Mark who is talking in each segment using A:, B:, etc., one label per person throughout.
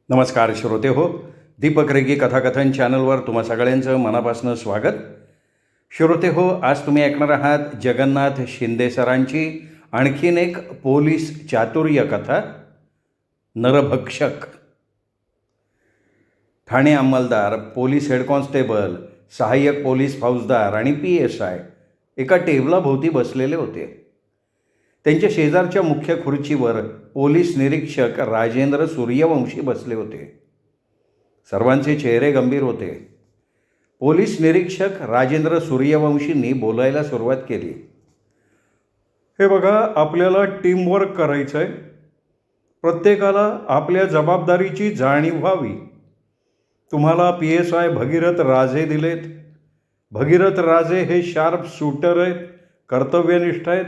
A: नमस्कार श्रोते हो. दीपक रेगी कथाकथन चॅनलवर तुम्हा सगळ्यांचं मनापासून स्वागत. श्रोते हो, आज तुम्ही ऐकणार आहात जगन्नाथ शिंदे सरांची आणखीन एक पोलीस चातुर्य कथा, नरभक्षक. ठाणे अंमलदार, पोलीस हेड कॉन्स्टेबल, सहाय्यक पोलीस फौजदार आणि PSI एका टेबलाभोवती बसलेले होते. त्यांच्या शेजारच्या मुख्य खुर्चीवर पोलीस निरीक्षक राजेंद्र सूर्यवंशी बसले होते. सर्वांचे चेहरे गंभीर होते. पोलीस निरीक्षक राजेंद्र सूर्यवंशींनी बोलायला सुरुवात केली. हे बघा, आपल्याला टीमवर्क करायचं आहे. प्रत्येकाला आपल्या जबाबदारीची जाणीव व्हावी. तुम्हाला PSI भगीरथ राजे दिलेत. भगीरथ राजे हे शार्प शूटर आहेत, कर्तव्यनिष्ठ आहेत.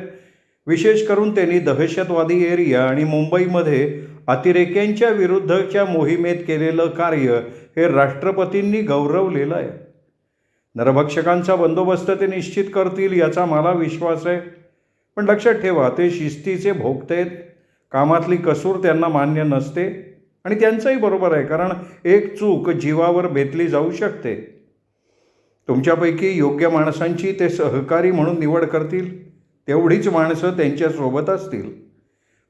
A: विशेष करून त्यांनी दहशतवादी एरिया आणि मुंबईमध्ये अतिरेक्यांच्या विरुद्धच्या मोहिमेत केलेलं कार्य हे राष्ट्रपतींनी गौरवलेलं आहे. नरभक्षकांचा बंदोबस्त ते निश्चित करतील याचा मला विश्वास आहे. पण लक्षात ठेवा, ते शिस्तीचे भोगते आहेत. कामातली कसूर त्यांना मान्य नसते आणि त्यांचंही बरोबर आहे, कारण एक चूक जीवावर बेतली जाऊ शकते. तुमच्यापैकी योग्य माणसांची ते सहकारी म्हणून निवड करतील. तेवढीच माणसं त्यांच्यासोबत असतील.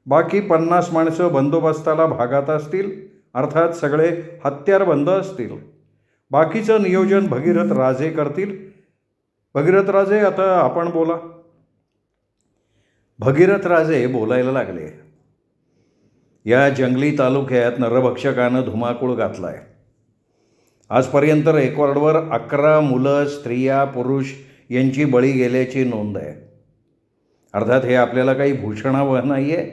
A: बाकी 50 माणसं बंदोबस्ताला भागात असतील, अर्थात सगळे हत्यारबंद असतील. बाकीचं नियोजन भगीरथ राजे करतील. भगीरथ राजे, आता आपण बोला. भगीरथ राजे बोलायला लागले. या जंगली तालुक्यात नरभक्षकानं धुमाकूळ घातला आहे. आजपर्यंत रेकॉर्डवर 11 मुलं, स्त्रिया, पुरुष यांची बळी गेल्याची नोंद आहे. अर्थात हे आपल्याला काही भूषणावह नाही आहे,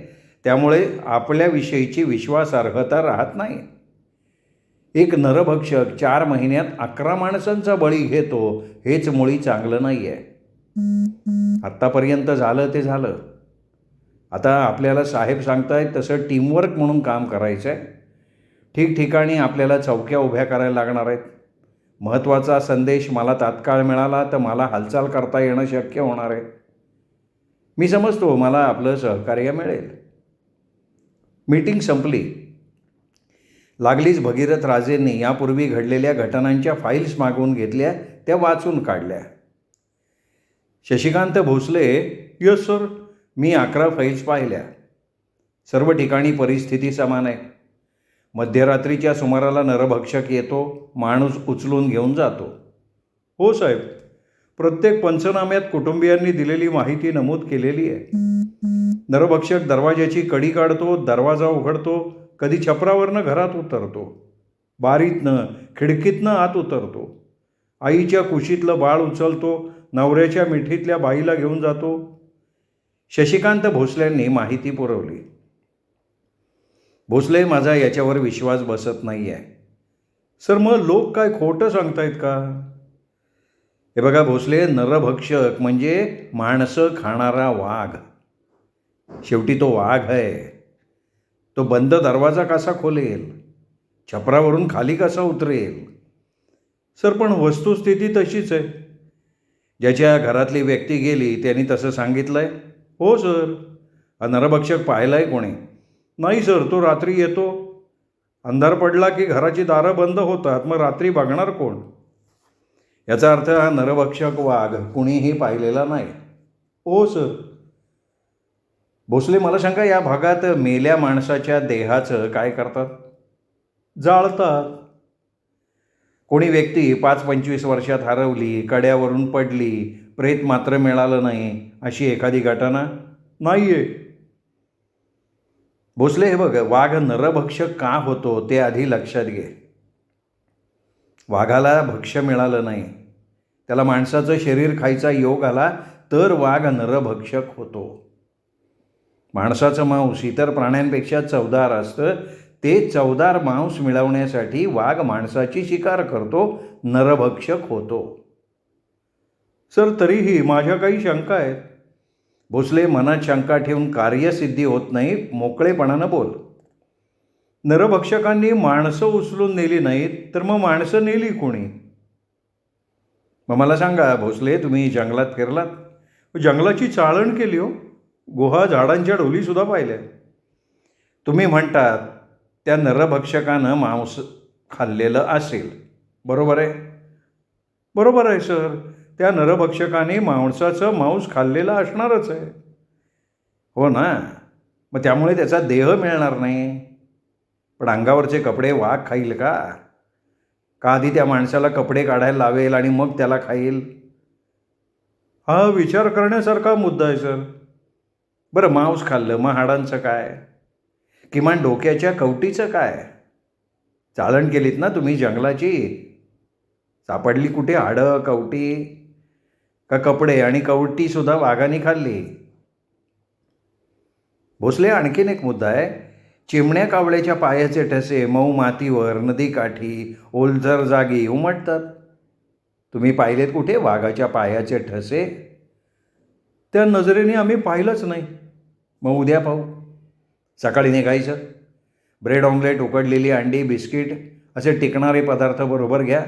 A: त्यामुळे आपल्याविषयीची विश्वासार्हता राहत नाही. एक नरभक्षक 4 महिन्यात 11 माणसांचा बळी घेतो, हेच मुळी चांगलं नाही आहे. आत्तापर्यंत झालं ते झालं. आता आपल्याला साहेब सांगतायत तसं टीमवर्क म्हणून काम करायचं आहे. ठिकठिकाणी आपल्याला चौक्या उभ्या करायला लागणार आहेत. महत्त्वाचा संदेश मला तात्काळ मिळाला तर मला हालचाल करता येणं शक्य होणार आहे. मी समजतो मला आपलं सहकार्य मिळेल. मीटिंग संपली. लागलीच भगीरथ राजेंनी यापूर्वी घडलेल्या घटनांच्या फाईल्स मागवून घेतल्या, त्या वाचून काढल्या. शशिकांत भोसले, यस सर, मी 11 फाईल्स पाहिल्या. सर्व ठिकाणी परिस्थिती समान आहे. मध्यरात्रीच्या सुमाराला नरभक्षक येतो, माणूस उचलून घेऊन जातो. हो साहेब, प्रत्येक पंचनाम्यात कुटुंबियांनी दिलेली माहिती नमूद केलेली आहे. नरभक्षक दरवाजाची कडी काढतो, दरवाजा उघडतो, कधी छपरावरनं घरात उतरतो, बारीतनं, खिडकीतनं आत उतरतो, आईच्या कुशीतलं बाळ उचलतो, नवऱ्याच्या मिठीतल्या बाईला घेऊन जातो. शशिकांत भोसल्यांनी माहिती पुरवली. भोसले, माझा याच्यावर विश्वास बसत नाही आहे. सर, मग लोक काय खोटं सांगतायत का? हे बघा भोसले, नरभक्षक म्हणजे माणसं खाणारा वाघ. शेवटी तो वाघ आहे. तो बंद दरवाजा कसा खोलेल? छपरावरून खाली कसा उतरेल? सर, पण वस्तुस्थिती तशीच आहे. ज्याच्या घरातली व्यक्ती गेली त्यांनी तसं सांगितलं आहे. हो सर. नरभक्षक पाहिला आहे कोणी? नाही सर, तो रात्री येतो. अंधार पडला की घराची दारं बंद होतात, मग रात्री बघणार कोण? याचा अर्थ हा नरभक्षक वाघ कुणीही पाहिलेला नाही. ओ सर. भोसले, मला सांगा, या भागात मेल्या माणसाच्या देहाचं काय करतात? जाळतात. कोणी व्यक्ती 5-25 वर्षात हरवली, कड्यावरून पडली, प्रेत मात्र मिळालं नाही, अशी एखादी घटना? नाही आहे. भोसले, हे बघ, वाघ नरभक्षक का होतो ते आधी लक्षात घे. वाघाला भक्ष्य मिळालं नाही, त्याला माणसाचं शरीर खायचा योग आला तर वाघ नरभक्षक होतो. माणसाचं मांस इतर प्राण्यांपेक्षा चवदार असतं. ते चवदार मांस मिळवण्यासाठी वाघ माणसाची शिकार करतो, नरभक्षक होतो. सर, तरीही माझ्या काही शंका आहेत. भोसले, मनात शंका ठेवून कार्यसिद्धी होत नाही, मोकळेपणानं बोल. नरभक्षकांनी माणसं उचलून नेली नाहीत तर मग माणसं नेली कोणी? मग मला सांगा भोसले, तुम्ही जंगलात फिरलात? जंगलाची चाळण केली हो. गुहा, झाडांच्या ढोलीसुद्धा पाहिल्या. तुम्ही म्हणतात त्या नरभक्षकानं मांस खाल्लेलं असेल. बरोबर आहे? बरोबर आहे सर. त्या नरभक्षकाने मांसाचं मांस खाल्लेलं असणारच आहे. हो ना. मग त्यामुळे त्याचा देह मिळणार नाही. पण अंगावरचे कपडे वाघ खाईल का? का आधी त्या माणसाला कपडे काढायला लावेल आणि मग त्याला खाईल? हा विचार करण्यासारखा मुद्दा आहे सर. बरं, मांस खाल्लं, मग हाडांचं काय? किमान डोक्याच्या कवटीचं काय? चाळण केलीत ना तुम्ही जंगलाची? सापडली कुठे हाडं, कवटी? का कपडे आणि कवटीसुद्धा वाघाने खाल्ली? भोसले, आणखीन एक मुद्दा आहे. चिमण्या कावळ्याच्या पायाचे ठसे मऊ मातीवर, नदीकाठी, ओलसर जागी उमटतात. तुम्ही पाहिलेत कुठे वाघाच्या पायाचे ठसे? त्या नजरेने आम्ही पाहिलंच नाही. मग उद्या पाहू. सकाळी निघायचं. ब्रेड ऑमलेट, उकडलेली अंडी, बिस्किट असे टिकणारे पदार्थ बरोबर घ्या.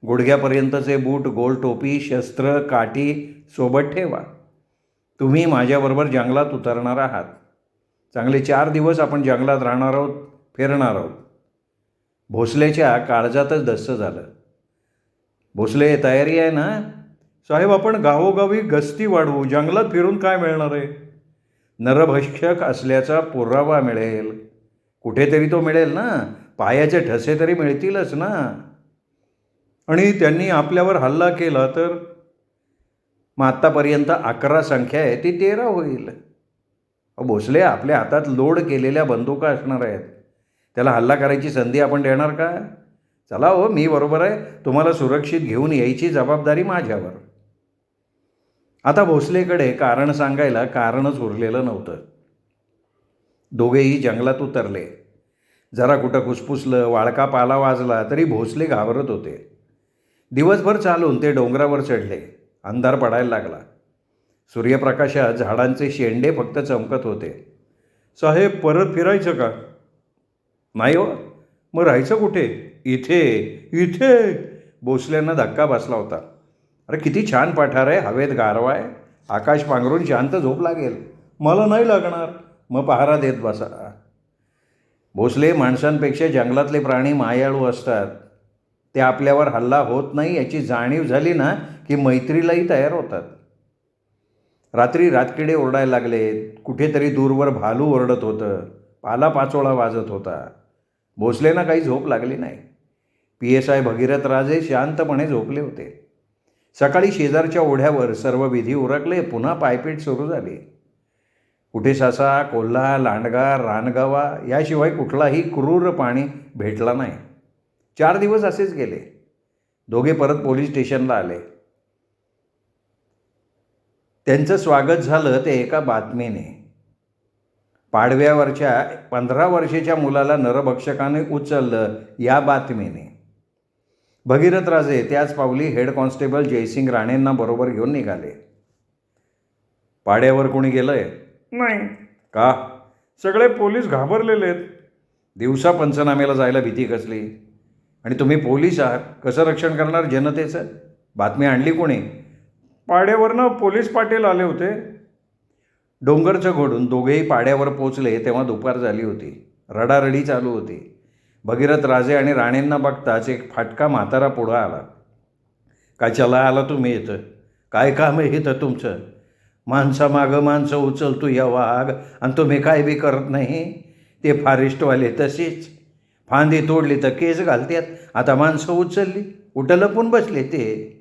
A: गुडघ्यापर्यंतचे बूट, गोल टोपी, शस्त्र, काठी सोबत ठेवा. तुम्ही माझ्याबरोबर जंगलात उतरणार आहात. चांगले 4 दिवस आपण जंगलात राहणार आहोत, फिरणार आहोत. भोसलेच्या काळजातच धस्स झालं. भोसले, तयारी आहे ना? साहेब, आपण गावोगावी गस्ती वाढवू. जंगलात फिरून काय मिळणार आहे? नरभक्षक असल्याचा पुरावा मिळेल. कुठेतरी तो मिळेल ना. पायाचे ठसे तरी मिळतीलच ना. आणि त्यांनी आपल्यावर हल्ला केला तर? मग आत्तापर्यंत 11 संख्या आहे, ती 13 होईल. भोसले, आपल्या हातात लोड केलेल्या बंदुका असणार आहेत. त्याला हल्ला करायची संधी आपण देणार का? चला हो, मी बरोबर आहे. तुम्हाला सुरक्षित घेऊन यायची जबाबदारी माझ्यावर. आता भोसलेकडे कारण सांगायला कारणच उरलेलं नव्हतं. दोघेही जंगलात उतरले. जरा कुठं कुसपुसलं, वाळका पाला वाजला तरी भोसले घाबरत होते. दिवसभर चालून ते डोंगरावर चढले. अंधार पडायला लागला. सूर्यप्रकाशात झाडांचे शेंडे फक्त चमकत होते. साहेब, परत फिरायचं का? नाही हो. मग राहायचं कुठे? इथे. इथे? भोसल्यांना धक्का बसला होता. अरे किती छान पठार आहे, हवेत गारवा आहे, आकाश पांघरून शांत झोप लागेल. मला नाही लागणार. मग पहारा देत बसा. भोसले, माणसांपेक्षा जंगलातले प्राणी मायाळू असतात. ते आपल्यावर हल्ला होत नाही याची जाणीव झाली ना की मैत्रीलाही तयार होतात. रात्री रातकिडे ओरडायला लागले. कुठेतरी दूरवर भालू ओरडत होतं. पालापाचोळा वाजत होता. भोसलेंना काही झोप लागली नाही. PSI भगीरथ राजे शांतपणे झोपले होते. सकाळी शेजारच्या ओढ्यावर सर्व विधी उरकले. पुन्हा पायपीट सुरू झाली. कुठे ससा, कोल्हा, लांडगा, रानगवा याशिवाय कुठलाही क्रूर पाणी भेटला नाही. 4 दिवस असेच गेले. दोघे परत पोलीस स्टेशनला आले. त्यांचं स्वागत झालं ते एका बातमीने. पाडव्यावरच्या 15 वर्षाच्या मुलाला नरभक्षकाने उचललं या बातमीने. भगीरथ राजे त्याच पावली हेड कॉन्स्टेबल जयसिंग राणेंना बरोबर घेऊन निघाले. पाड्यावर कोणी गेलंय? नाही. का? सगळे पोलीस घाबरलेले आहेत. दिवसा पंचनाम्याला जायला भीती कसली? आणि तुम्ही पोलीस आहात, कसं रक्षण करणार जनतेचं? बातमी आणली कोणी? पाड्यावरनं पोलीस पाटील आले होते. डोंगरचं घोडून दोघेही पाड्यावर पोचले तेव्हा दुपार झाली होती. रडारडी चालू होती. भगीरथ राजे आणि राणेंना बघताच एक फाटका म्हातारा पुढं आला. काय चला आला तुम्ही इथं? काय काम आहे इथं तुमचं? माणसामागं माणसं उचलतो या वाघ, आणि तुम्ही काय बी करत नाही. ते फॉरेस्टवाले तसेच फांदी तोडली तर केस घालतात. आता माणसं उचलली, कुठं लपून बसले ते.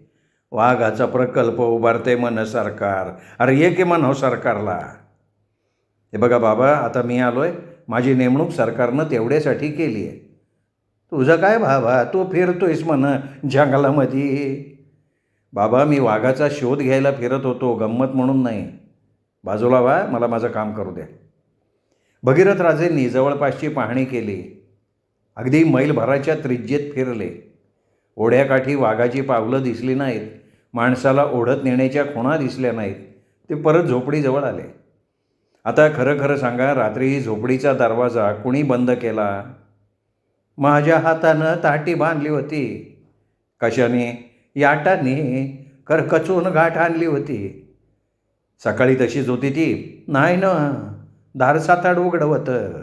A: वाघाचा प्रकल्प उभारते म्हण सरकार. अरे ये की म्हणाव सरकारला. हे बघा बाबा, आता मी आलोय. माझी नेमणूक सरकारनं तेवढ्यासाठी केली आहे. तुझं काय बाबा, तू फिरतोयस म्हण जंगलामध्ये. बाबा, मी वाघाचा शोध घ्यायला फिरत होतो, गंमत म्हणून नाही. बाजूला व्हा, मला माझं काम करू द्या. भगीरथ राजेंनी जवळपासची पाहणी केली. अगदी मैलभराच्या त्रिज्येत फिरले. ओढ्याकाठी वाघाची पावलं दिसली नाहीत. माणसाला ओढत नेण्याच्या खुणा दिसल्या नाहीत. ते परत झोपडीजवळ आले. आता खरं खरं सांगा, रात्री झोपडीचा दरवाजा कुणी बंद केला? माझ्या हातानं ताटी बांधली होती. कशाने? याटाने करकचून गाठ आणली होती. सकाळी तशीच होती ती? नाही ना, दार साताड उघडं होतं.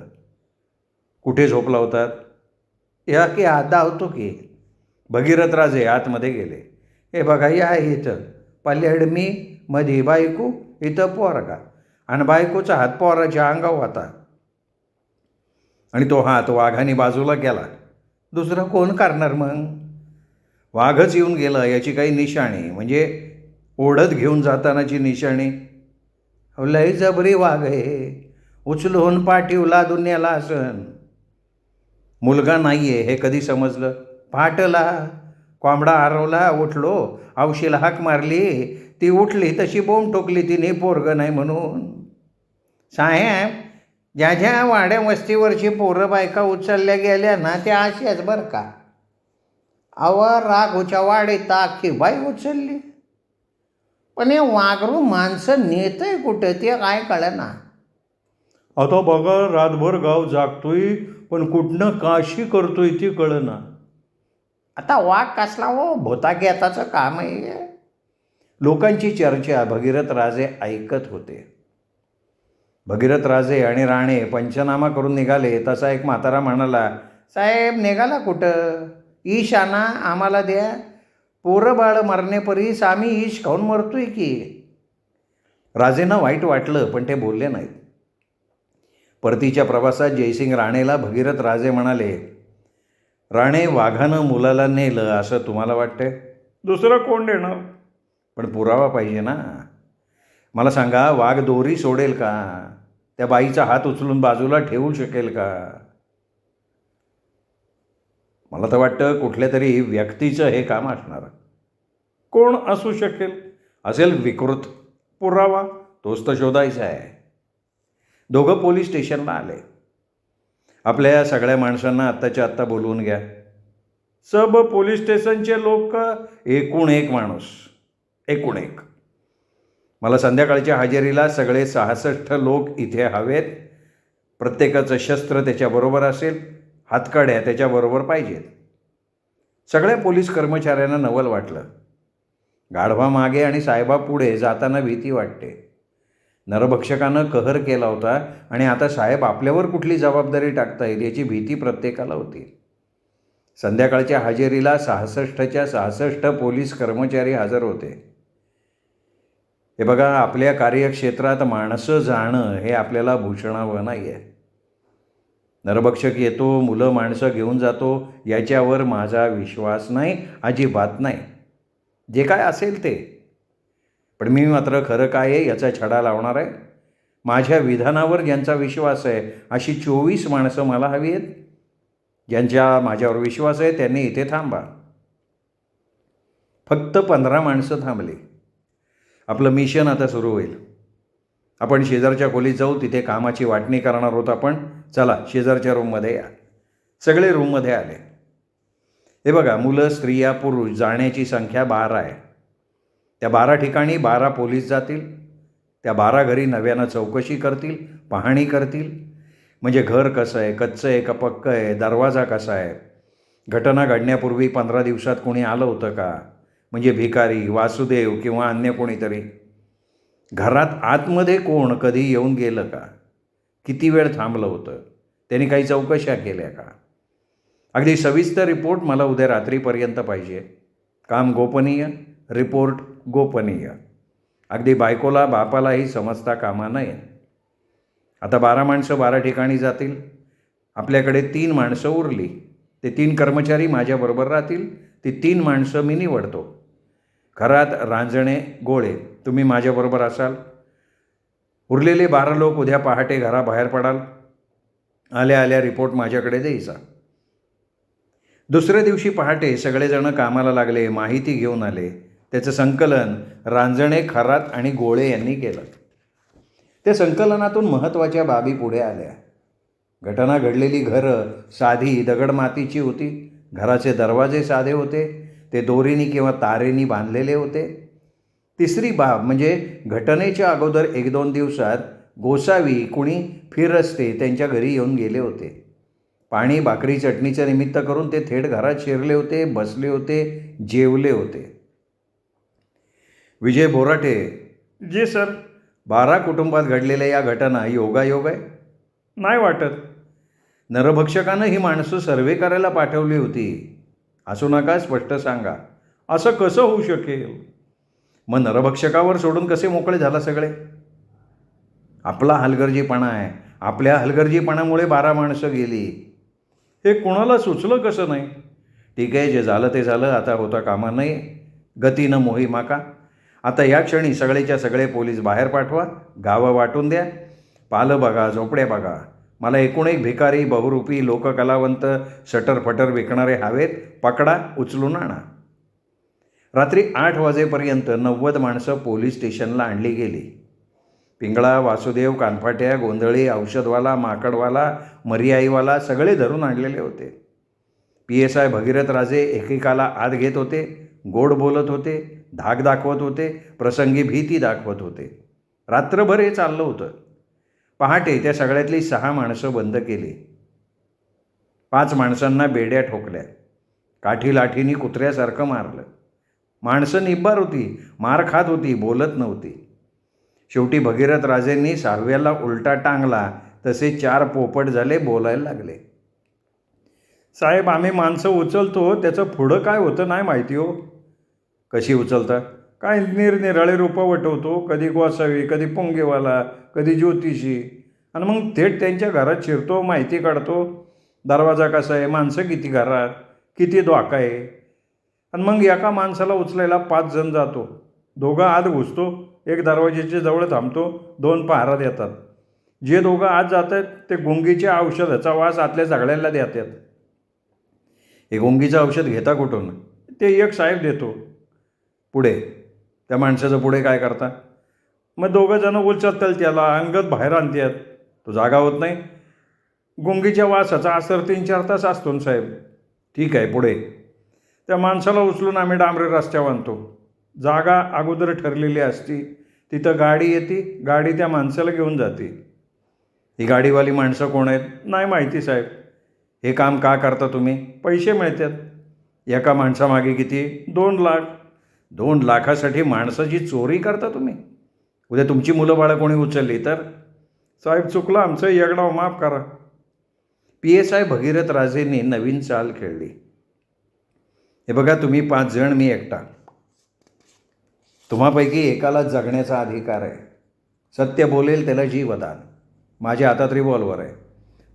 A: कुठे झोपला होतात? या की आत धावतो की. भगीरथराजे आतमध्ये गेले. हे बघा या इथं पल्ल्याड मी, मधी बायको, इथं पोरगा, आणि बायकोचा हात पोराच्या अंगावर होता. आणि तो हात वाघाने बाजूला केला. दुसरं कोण करणार मग? वाघच येऊन गेला याची काही निशाणी, म्हणजे ओढत घेऊन जातानाची निशाणी? लय जबरी वाघ आहे, उचलून पाठीव लादून नेला असन. मुलगा नाहीये हे कधी समजलं? फाटला. कोंबडा हरवला, उठलो, औशीला हाक मारली, ती उठली तशी बोंब ठोकली तिने पोरगं नाही म्हणून. साहेब, ज्या ज्या वाड्या वस्तीवरची पोरं बायका उचलल्या गेल्या ना त्या अशाच बरं का. राघोच्या वाडीत अख्खी बाई उचलली. पण हे वाघरू माणसं नेतंय कुठं ते काय कळेना. आता बघा रातभर गाव जागतोय, पण कुठनं काशी करतोय ती कळना. आता वाघ कसला हो, भोताग्याताचं काम आहे. लोकांची चर्चा भगीरथराजे ऐकत होते. भगीरथराजे आणि राणे पंचनामा करून निघाले तसा एक म्हातारा म्हणाला, साहेब निघाला कुठं? ईश आणा आम्हाला द्या. पोरं बाळ मरण्यापरीस आम्ही ईश खाऊन मरतोय की. राजेंना वाईट वाटलं पण ते बोलले नाहीत. परतीच्या प्रवासात जयसिंग राणेला भगीरथराजे म्हणाले, राणे, वाघानं मुलाला नेलं असं तुम्हाला वाटतंय? दुसरं कोण देणार? पण पुरावा पाहिजे ना. मला सांगा, वाघ दोरी सोडेल का? त्या बाईचा हात उचलून बाजूला ठेवू शकेल का? मला तर वाटतं कुठल्या तरी व्यक्तीचं हे काम असणार. कोण असू शकेल? असेल विकृत. पुरावा तोच तर शोधायचा आहे. दोघं पोलीस स्टेशनला आले. आपल्या सगळ्या माणसांना आत्ताच्या आत्ता बोलवून घ्या. सब पोलीस स्टेशनचे लोक, एकूण एक माणूस, एकूण एक. मला संध्याकाळच्या हजेरीला सगळे 66 लोक इथे हवेत. प्रत्येकाचं शस्त्र त्याच्याबरोबर असेल, हातकड्या त्याच्याबरोबर पाहिजेत. सगळ्या पोलीस कर्मचाऱ्यांना नवल वाटलं. गाढवा मागे आणि साहेबा पुढे जाताना भीती वाटते. नरभक्षकानं कहर केला होता आणि आता साहेब आपल्यावर कुठली जबाबदारी टाकता येईल याची भीती प्रत्येकाला होती. संध्याकाळच्या हजेरीला 66च्या 66 पोलीस कर्मचारी हजर होते. हे बघा, आपल्या कार्यक्षेत्रात माणसं जाणं हे आपल्याला भूषणावं नाही आहे. नरभक्षक येतो, मुलं माणसं घेऊन जातो, याच्यावर माझा विश्वास नाही, अजिबात नाही. जे काय असेल ते. पण मी मात्र खरं काय आहे याचा छडा लावणार आहे. माझ्या विधानावर ज्यांचा विश्वास आहे अशी 24 माणसं मला हवी आहेत. ज्यांच्या माझ्यावर विश्वास आहे त्यांनी इथे थांबा. फक्त 15 माणसं थांबली. आपलं मिशन आता सुरू होईल. आपण शेजारच्या खोलीत जाऊ, तिथे कामाची वाटणी करणार आहोत आपण. चला शेजारच्या रूममध्ये या. सगळे रूममध्ये आले. हे बघा, मुलं, स्त्रिया, पुरुष, जाण्याची संख्या 12 आहे. त्या 12 ठिकाणी 12 पोलीस जातील. त्या 12 घरी नव्यानं चौकशी करतील, पाहणी करतील. म्हणजे घर कसं आहे, कच्चं आहे का पक्कं आहे, दरवाजा कसा आहे, घटना घडण्यापूर्वी 15 दिवसात कोणी आलं होतं का, म्हणजे भिकारी, वासुदेव किंवा अन्य कोणीतरी. घरात आतमध्ये कोण कधी येऊन गेलं का, किती वेळ थांबलं होतं, त्यांनी काही चौकशा केल्या का. अगदी सविस्तर रिपोर्ट मला उद्या रात्रीपर्यंत पाहिजे. काम गोपनीय, रिपोर्ट गोपनीय. अगदी बायकोला बापालाही समजता कामा नये. आता 12 माणसं 12 ठिकाणी जातील. आपल्याकडे 3 माणसं उरली. ते 3 कर्मचारी माझ्याबरोबर राहतील. ती 3 माणसं मी निवडतो. घरात रांजणे, गोळे तुम्ही माझ्याबरोबर असाल. उरलेले 12 लोक उद्या पहाटे घराबाहेर पडाल. आल्या आल्या रिपोर्ट माझ्याकडे द्यायचा. दुसऱ्या दिवशी पहाटे सगळेजण कामाला लागले, माहिती घेऊन आले. त्याचं संकलन रांजणे, खरात आणि गोळे यांनी केलं. त्या संकलनातून महत्त्वाच्या बाबी पुढे आल्या. घटना घडलेली घरं साधी दगडमातीची होती. घराचे दरवाजे साधे होते. ते दोरीनी किंवा तारेनी बांधलेले होते. तिसरी बाब म्हणजे घटनेच्या अगोदर 1-2 दिवसात गोसावी कुणी फिरस्ते त्यांच्या घरी येऊन गेले होते. पाणी, भाकरी, चटणीचं निमित्त करून ते थेट घरात शिरले होते, बसले होते, जेवले होते. विजय बोराटे: जी सर. 12 कुटुंबात घडलेल्या या घटना योगायोग आहे? नाही वाटत. नरभक्षकानं ही माणसं सर्व्हे करायला पाठवली होती. असू नका, स्पष्ट सांगा. असं कसं होऊ शकेल? मग नरभक्षकावर सोडून कसे मोकळे झाला सगळे? आपला हलगर्जीपणा आहे. आपल्या हलगर्जीपणामुळे 12 माणसं गेली. हे कोणाला सुचलं कसं नाही? ठीक आहे, जे झालं ते झालं, आता होता कामा नये. गतीनं मोहिमा का? आता या क्षणी सगळेच्या सगळे पोलीस बाहेर पाठवा, गावं वाटून द्या, पालं बघा, झोपड्या बघा. मला एकूण एक भिकारी, बहुरूपी, लोककलावंत, सटरफटर विकणारे हवेत, पकडा, उचलून आणा. रात्री 8 वाजेपर्यंत 90 माणसं पोलीस स्टेशनला आणली गेली. पिंगळा, वासुदेव, कानफाट्या, गोंधळी, औषधवाला, माकडवाला, मरियाईवाला सगळे धरून आणलेले होते. PSI भगीरथ राजे एकेकाला आत घेत होते, गोड बोलत होते, धाक दाखवत होते, प्रसंगी भीती दाखवत होते. रात्रभर हे चाललं होतं. पहाटे त्या सगळ्यातली 6 माणसं बंद केली. 5 माणसांना बेड्या ठोकल्या. काठी लाठीनी कुत्र्यासारखं मारलं. माणसं निब्बार होती, मार खात होती, बोलत नव्हती. शेवटी भगीरथ राजेंनी 6व्याला उलटा टांगला तसे 4 पोपट झाले, बोलायला लागले. साहेब, आम्ही माणसं उचलतो, त्याचं पुढं काय होतं नाही माहिती हो. कशी उचलता? काय निरनिराळे रूपं वटवतो, कधी गोसावी, कधी पोंगेवाला, कधी ज्योतिषी, आणि मग थेट त्यांच्या घरात शिरतो, माहिती काढतो. दरवाजा कसा आहे, माणसं किती घरात, किती धोका आहे, आणि मग एका माणसाला उचलायला 5 जण जातो. दोघं आत घुसतो, एक दरवाजेच्या जवळ थांबतो, 2 पहारा देतात. जे दोघं आत जातात ते गुंगीच्या औषधाचा वास आतल्या सगळ्यांना देतात. हे गुंगीचं औषध घेता कुठून? ते एक साहेब देतो. पुढे त्या माणसाचं पुढे काय करता? मग 2 जण उचलतात त्याला, अंगत बाहेर आणतात. तो जागा होत नाही. गुंगीच्या वासाचा असर 3-4 तास असतो ना साहेब. ठीक आहे, पुढे त्या माणसाला उचलून आम्ही डांबरे रस्त्यावर आणतो. जागा अगोदर ठरलेली असती, तिथं गाडी येते, गाडी त्या माणसाला घेऊन जाते. ही गाडीवाली माणसं कोण आहेत नाही माहिती साहेब. हे काम का करता तुम्ही? पैसे मिळतात. एका माणसामागे किती? 2 लाख. 2 लाखासाठी माणसाची चोरी करता तुम्ही? उद्या तुमची मुलं बाळं कोणी उचलली तर? साहेब, चुकलं आमचं, एकदा माफ करा. PSI भगीरथ राजेंनी नवीन चाल खेळली. हे बघा, तुम्ही 5 जण, मी एकटा. तुम्हापैकी एकाला जगण्याचा अधिकार आहे. सत्य बोलेल त्याला जीवदान. माझ्या हातात रिव्हॉल्वर आहे.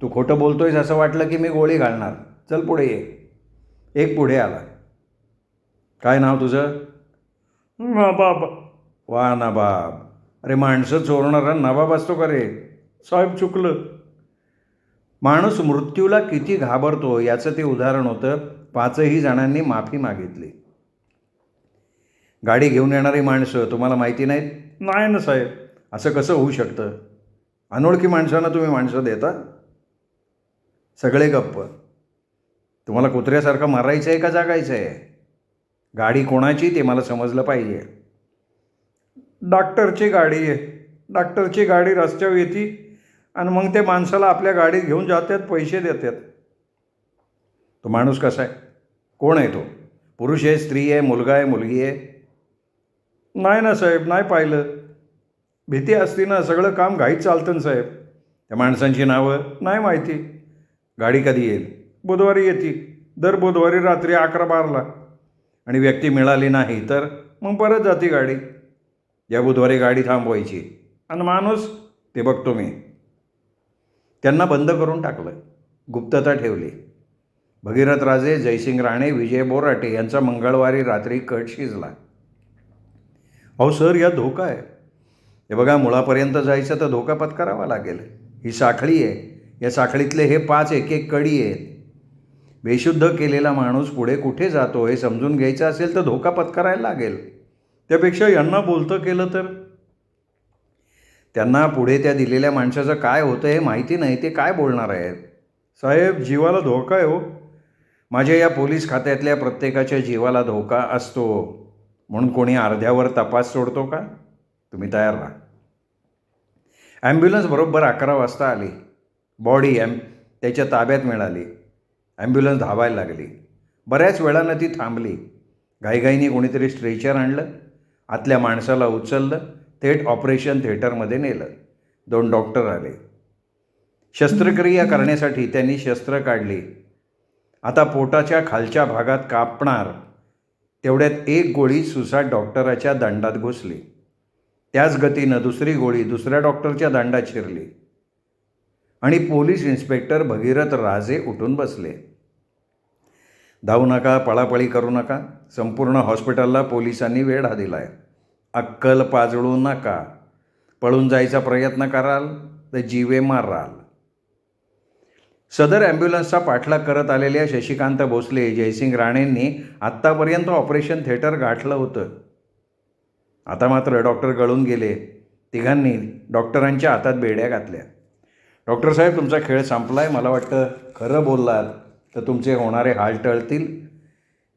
A: तू खोटं बोलतोयस असं वाटलं की मी गोळी घालणार. चल पुढे ये. एक पुढे आला. काय नाव तुझं? नवाब. वा नवाब. अरे, माणसं चोरणारा नवाब असतो का रे? साहेब, चुकलं. माणूस मृत्यूला किती घाबरतो याचं ते उदाहरण होतं. 5ही जणांनी माफी मागितली. गाडी घेऊन येणारी माणसं तुम्हाला माहिती नाहीत? नाही ना साहेब. असं कसं होऊ शकतं? अनोळखी माणसांना तुम्ही माणसं देता? सगळे गप्प. तुम्हाला कुत्र्यासारखं मारायचं आहे का जागायचं आहे? गाडी कोणाची ते मला समजलं पाहिजे. डॉक्टरची गाडी आहे. डॉक्टरची गाडी रस्त्यावर येते आणि मग ते माणसाला आपल्या गाडीत घेऊन जातात, पैसे देतात. तो माणूस कसा आहे? कोण आहे तो? पुरुष आहे, स्त्री आहे, मुलगा आहे, मुलगी आहे? नाही ना साहेब, नाही पाहिलं. भीती असती ना, सगळं काम घाईत चालतं ना साहेब. त्या माणसांची नावं नाही माहिती. गाडी कधी येईल? बुधवारी येते. दर बुधवारी रात्री 11-12ला. आणि व्यक्ती मिळाली नाही तर मग परत जाती गाडी. या बुधवारी गाडी थांबवायची. आणि माणूस ते बघतो मी. त्यांना बंद करून टाकलं. गुप्तता ठेवली. भगीरथ राजे, जयसिंग राणे, विजय बोराटे यांचा मंगळवारी रात्री कट शिजला. अहो सर, या धोका आहे. हे बघा, मुळापर्यंत जायचं तर धोका पत्करावा लागेल. ही साखळी आहे. या साखळीतले हे 5 एक कडी आहेत. बेशुद्ध केलेला माणूस पुढे कुठे जातो हे समजून घ्यायचं असेल तर धोका पत्करायला लागेल. त्यापेक्षा यांना बोलतं केलं तर? त्यांना पुढे त्या दिलेल्या माणसाचं काय होतं हे माहिती नाही. ते काय बोलणार आहेत? साहेब, जीवाला धोका आहे हो. माझ्या या पोलीस खात्यातल्या प्रत्येकाच्या जीवाला धोका असतो. म्हणून कोणी अर्ध्यावर तपास सोडतो का? तुम्ही तयार राहा. ॲम्ब्युलन्स बरोबर 11 वाजता आली. बॉडी त्याच्या ताब्यात मिळाली. ॲम्ब्युलन्स धावायला लागली. बऱ्याच वेळानं ती थांबली. घाईघाईने कोणीतरी स्ट्रेचर आणलं. आतल्या माणसाला उचललं. थेट ऑपरेशन थिएटरमध्ये नेलं. 2 डॉक्टर आले. शस्त्रक्रिया करण्यासाठी त्यांनी शस्त्र काढली. आता पोटाच्या खालच्या भागात कापणार तेवढ्यात एक गोळी सुसाट डॉक्टराच्या दंडात घुसली. त्याच गतीनं दुसरी गोळी दुसऱ्या डॉक्टरच्या दंडात शिरली आणि पोलीस इन्स्पेक्टर भगीरथ राजे उठून बसले. धावू नका, पळापळी करू नका. संपूर्ण हॉस्पिटलला पोलिसांनी वेढा दिलाय. अक्कल पाजळू नका. पळून जायचा प्रयत्न कराल तर जीवे माराल. सदर ॲम्ब्युलन्सचा पाठलाग करत आलेल्या शशिकांत भोसले, जयसिंग राणेंनी आत्तापर्यंत ऑपरेशन थिएटर गाठलं होतं. आता मात्र डॉक्टर गळून गेले. तिघांनी डॉक्टरांच्या हातात बेड्या घातल्या. डॉक्टर साहेब, तुमचा खेळ संपलाय. मला वाटतं खरं बोललात तर तुमचे होणारे हाल टळतील.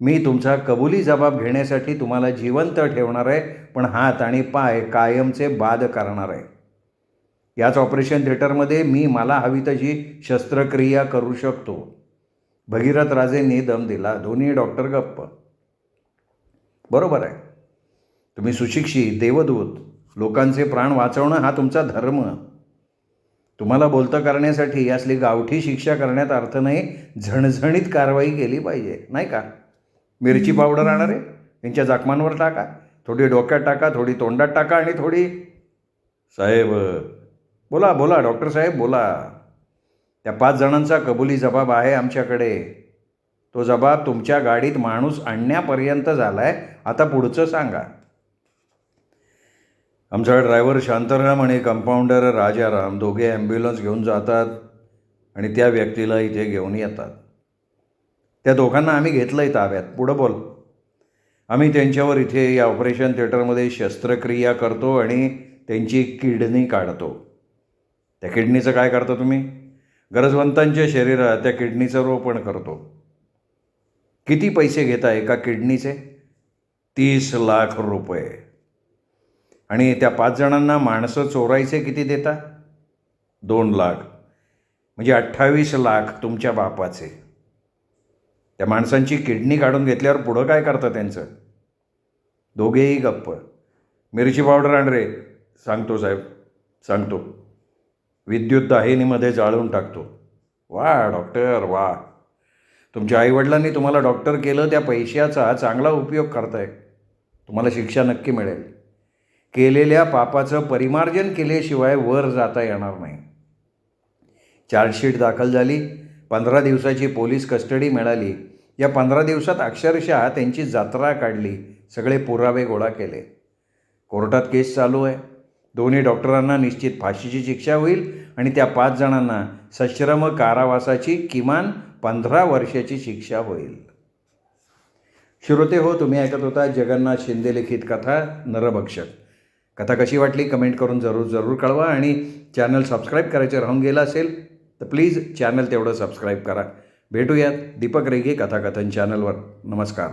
A: मी तुमचा कबुली जबाब घेण्यासाठी तुम्हाला जिवंत ठेवणार आहे, पण हात आणि पाय कायमचे बाद करणार आहे. याच ऑपरेशन थिएटरमध्ये मी मला हवी तशी शस्त्रक्रिया करू शकतो. भगीरथ राजेंनी दम दिला. दोन्ही डॉक्टर गप्प. बरोबर आहे. तुम्ही सुशिक्षित, देवदूत. लोकांचे प्राण वाचवणं हा तुमचा धर्म. तुम्हाला बोलतं करण्यासाठी असली गावठी शिक्षा करण्यात अर्थ नाही. झणझणीत कारवाई केली पाहिजे, नाही का? मिरची पावडर आणणार आहे, त्यांच्या जखमांवर टाका. थोडी डोक्यात टाका, थोडी तोंडात टाका आणि थोडी. साहेब बोला बोला, डॉक्टर साहेब बोला. त्या 5 जणांचा कबुली जबाब आहे आमच्याकडे. तो जबाब तुमच्या गाडीत माणूस आणण्यापर्यंत झाला आहे. आता पुढचं सांगा. आमचा ड्रायव्हर शांताराम आणि कंपाऊंडर राजाराम दोघे ॲम्ब्युलन्स घेऊन जातात आणि त्या व्यक्तीला इथे घेऊन येतात. त्या दोघांना आम्ही घेतलं आहे ताब्यात. पुढं बोल. आम्ही त्यांच्यावर इथे या ऑपरेशन थिएटरमध्ये शस्त्रक्रिया करतो आणि त्यांची किडनी काढतो. त्या किडनीचं काय करता तुम्ही? गरजवंतांच्या शरीरात त्या किडनीचं रोपण करतो. किती पैसे घेता एका किडनीचे? 30 लाख रुपये. आणि त्या 5 जणांना माणसं चोरायचे किती देता? 2 लाख. म्हणजे 28 लाख तुमच्या बापाचे. त्या माणसांची किडनी काढून घेतल्यावर पुढं काय करतं त्यांचं? दोघेही गप्प. मिरची पावडर आण रे. सांगतो साहेब, सांगतो. विद्युत दाहिनीमध्ये जाळून टाकतो. वा डॉक्टर वा. तुमच्या आईवडिलांनी तुम्हाला डॉक्टर केलं, त्या पैशाचा चांगला उपयोग करताय. तुम्हाला शिक्षा नक्की मिळेल. केलेल्या पापाचं परिमार्जन केल्याशिवाय वर जाता येणार नाही. चार्जशीट दाखल झाली. 15 दिवसाची पोलीस कस्टडी मिळाली. या 15 दिवसात अक्षरशः त्यांची जत्रा काढली. सगळे पुरावे गोळा केले. कोर्टात केस चालू आहे. दोन्ही डॉक्टरांना निश्चित फाशीची शिक्षा होईल आणि त्या 5 जणांना सश्रम कारावासाची किमान 15 वर्षाची शिक्षा होईल. श्रोते हो, तुम्ही ऐकत होता जगन्नाथ शिंदे लिखित कथा नरभक्षक. कथा कशी वाटली कमेंट करून जरूर कळवा. आणि चॅनल सबस्क्राईब करायचं राहून गेलं असेल तर प्लीज चॅनल तेवढं सबस्क्राईब करा. भेटूयात दीपक रेघे कथाकथन चॅनलवर. नमस्कार.